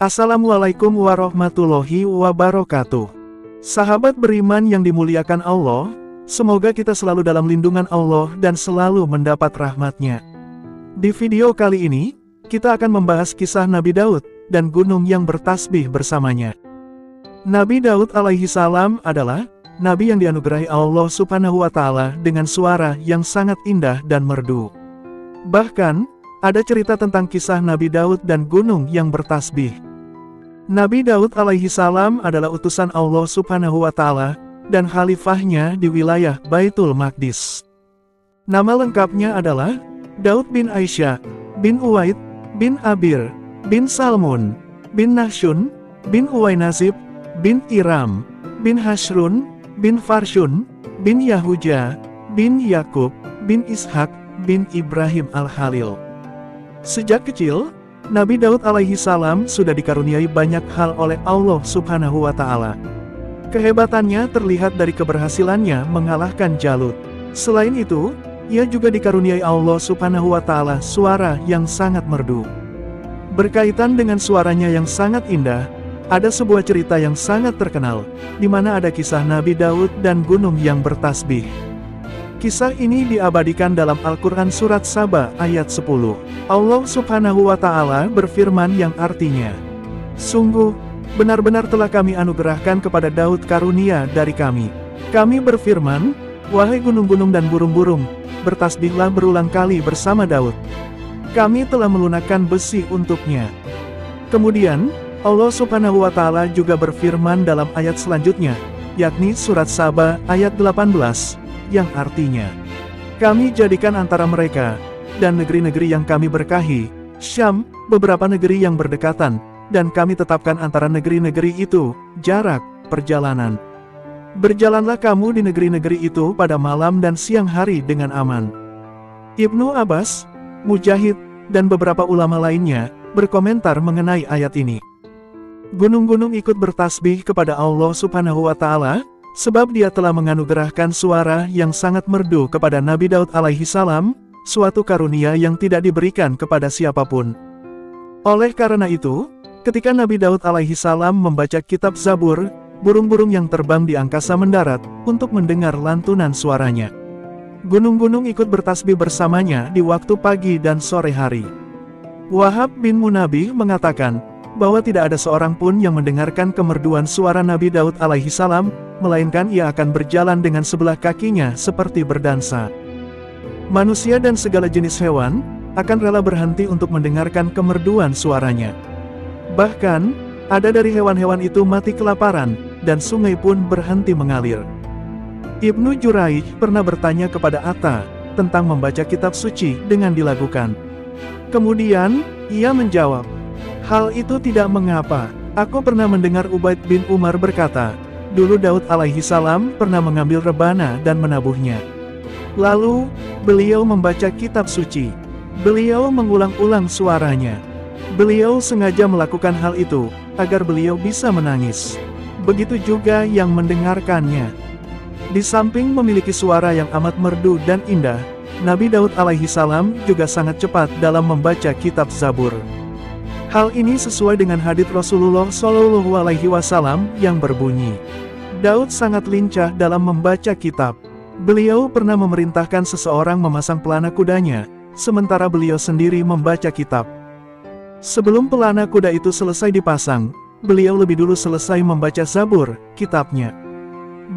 Assalamualaikum warahmatullahi wabarakatuh. Sahabat beriman yang dimuliakan Allah, semoga kita selalu dalam lindungan Allah dan selalu mendapat rahmat-Nya. Di video kali ini, kita akan membahas kisah Nabi Daud dan gunung yang bertasbih bersamanya. Nabi Daud alaihi salam adalah Nabi yang dianugerahi Allah subhanahu wa ta'ala dengan suara yang sangat indah dan merdu. Bahkan, ada cerita tentang kisah Nabi Daud dan gunung yang bertasbih. Nabi Daud alaihi salam adalah utusan Allah subhanahu wa ta'ala dan khalifahnya di wilayah Baitul Maqdis. Nama lengkapnya adalah Daud bin Aisyah, bin Uwaid, bin Abir, bin Salmun, bin Nahshun, bin Uwainasib, bin Iram, bin Hashrun, bin Farshun, bin Yahuja, bin Yakub, bin Ishak, bin Ibrahim al-Khalil. Sejak kecil, Nabi Daud alaihi salam sudah dikaruniai banyak hal oleh Allah subhanahu wa ta'ala. Kehebatannya terlihat dari keberhasilannya mengalahkan Jalut. Selain itu, ia juga dikaruniai Allah subhanahu wa ta'ala suara yang sangat merdu. Berkaitan dengan suaranya yang sangat indah, ada sebuah cerita yang sangat terkenal, di mana ada kisah Nabi Daud dan gunung yang bertasbih. Kisah ini diabadikan dalam Al-Quran Surat Saba ayat 10. Allah subhanahu wa ta'ala berfirman yang artinya, "Sungguh, benar-benar telah kami anugerahkan kepada Daud karunia dari kami. Kami berfirman, wahai gunung-gunung dan burung-burung, bertasbihlah berulang kali bersama Daud. Kami telah melunakkan besi untuknya." Kemudian, Allah subhanahu wa ta'ala juga berfirman dalam ayat selanjutnya, yakni Surat Saba ayat 18, yang artinya, "Kami jadikan antara mereka dan negeri-negeri yang kami berkahi, Syam, beberapa negeri yang berdekatan, dan kami tetapkan antara negeri-negeri itu jarak perjalanan. Berjalanlah kamu di negeri-negeri itu pada malam dan siang hari dengan aman." Ibnu Abbas, Mujahid, dan beberapa ulama lainnya berkomentar mengenai ayat ini. Gunung-gunung ikut bertasbih kepada Allah subhanahu wa ta'ala, sebab dia telah menganugerahkan suara yang sangat merdu kepada Nabi Daud alaihi salam, suatu karunia yang tidak diberikan kepada siapapun. Oleh karena itu, ketika Nabi Daud alaihi salam membaca kitab Zabur, burung-burung yang terbang di angkasa mendarat untuk mendengar lantunan suaranya. Gunung-gunung ikut bertasbih bersamanya di waktu pagi dan sore hari. Wahab bin Munabih mengatakan bahwa tidak ada seorang pun yang mendengarkan kemerduan suara Nabi Daud alaihi salam, melainkan ia akan berjalan dengan sebelah kakinya seperti berdansa. Manusia dan segala jenis hewan akan rela berhenti untuk mendengarkan kemerduan suaranya. Bahkan, ada dari hewan-hewan itu mati kelaparan, dan sungai pun berhenti mengalir. Ibnu Juraij pernah bertanya kepada Atta tentang membaca kitab suci dengan dilakukan. Kemudian, ia menjawab, "Hal itu tidak mengapa. Aku pernah mendengar Ubaid bin Umar berkata, dulu Daud alaihi salam pernah mengambil rebana dan menabuhnya. Lalu, beliau membaca kitab suci. Beliau mengulang-ulang suaranya. Beliau sengaja melakukan hal itu, agar beliau bisa menangis. Begitu juga yang mendengarkannya." Di samping memiliki suara yang amat merdu dan indah, Nabi Daud alaihi salam juga sangat cepat dalam membaca kitab Zabur. Hal ini sesuai dengan hadits Rasulullah Shallallahu Alaihi Wasallam yang berbunyi, Daud sangat lincah dalam membaca kitab. Beliau pernah memerintahkan seseorang memasang pelana kudanya, sementara beliau sendiri membaca kitab. Sebelum pelana kuda itu selesai dipasang, beliau lebih dulu selesai membaca Zabur, kitabnya.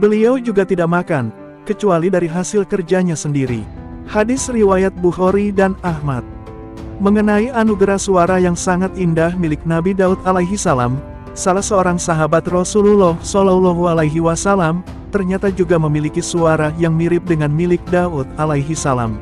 Beliau juga tidak makan, kecuali dari hasil kerjanya sendiri. Hadis riwayat Bukhari dan Ahmad. Mengenai anugerah suara yang sangat indah milik Nabi Daud alaihi salam, salah seorang sahabat Rasulullah Shallallahu Alaihi Wasallam ternyata juga memiliki suara yang mirip dengan milik Daud alaihi salam.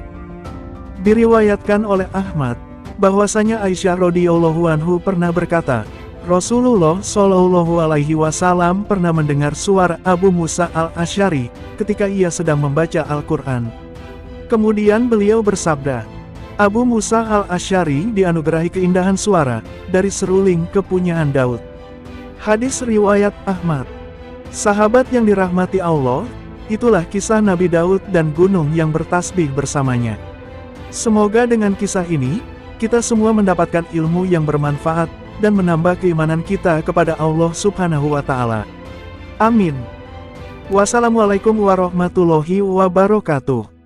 Diriwayatkan oleh Ahmad bahwasanya Aisyah radhiyallahu anhu pernah berkata, Rasulullah Shallallahu Alaihi Wasallam pernah mendengar suara Abu Musa al-Asy'ari ketika ia sedang membaca Al-Quran. Kemudian beliau bersabda, Abu Musa al-Asy'ari dianugerahi keindahan suara dari seruling kepunyaan Daud. Hadis riwayat Ahmad. Sahabat yang dirahmati Allah, itulah kisah Nabi Daud dan gunung yang bertasbih bersamanya. Semoga dengan kisah ini, kita semua mendapatkan ilmu yang bermanfaat dan menambah keimanan kita kepada Allah Subhanahu wa Ta'ala. Amin. Wassalamualaikum warahmatullahi wabarakatuh.